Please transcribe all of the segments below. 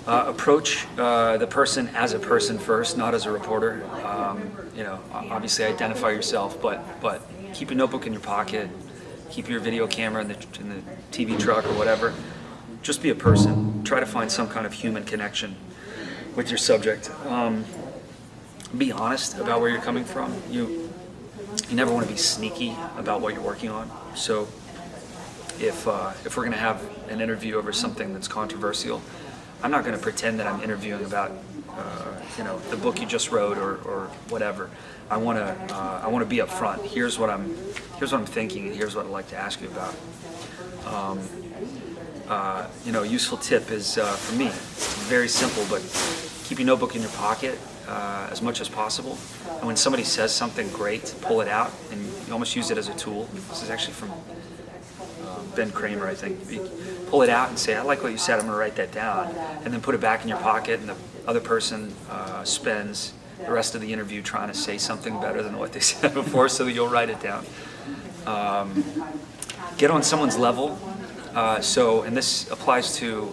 Approach the person as a person first, not as a reporter. Obviously identify yourself, but keep a notebook in your pocket, keep your video camera in the TV truck or whatever. Just be a person. Try to find some kind of human connection with your subject. Be honest about where you're coming from. You never want to be sneaky about what you're working on. So if we're going to have an interview over something that's controversial, I'm not going to pretend that I'm interviewing about the book you just wrote or whatever. I want to be upfront. Here's what I'm thinking, and here's what I'd like to ask you about. A useful tip is for me, very simple, but keep your notebook in your pocket as much as possible. And when somebody says something great, pull it out and you almost use it as a tool. This is actually from Ben Kramer, I think. You pull it out and say, I like what you said, I'm going to write that down. And then put it back in your pocket, and the other person spends the rest of the interview trying to say something better than what they said before so that you'll write it down. Get on someone's level. And this applies to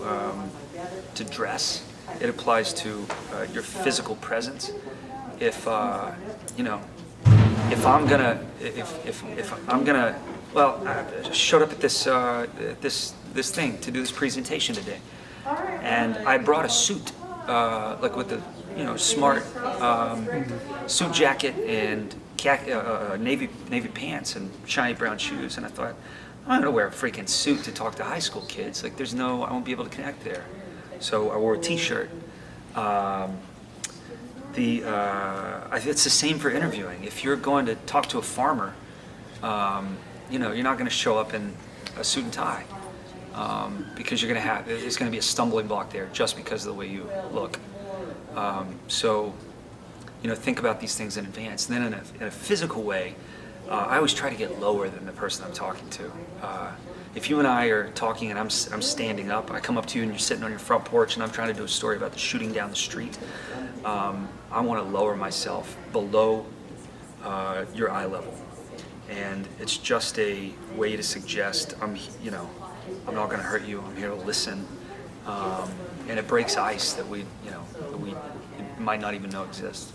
dress. It applies to your physical presence. If I'm gonna, I showed up at this thing to do this presentation today, and I brought a suit, like with the smart suit jacket and navy pants and shiny brown shoes, and I thought, I'm not gonna wear a freaking suit to talk to high school kids. Like, I won't be able to connect there. So I wore a T-shirt. It's the same for interviewing. If you're going to talk to a farmer, you're not going to show up in a suit and tie because there's going to be a stumbling block there just because of the way you look. Think about these things in advance. And then in a physical way, I always try to get lower than the person I'm talking to. If you and I are talking and I'm standing up, I come up to you and you're sitting on your front porch and I'm trying to do a story about the shooting down the street, I want to lower myself below your eye level. And it's just a way to suggest I'm not going to hurt you. I'm here to listen, and it breaks ice that we might not even know exists.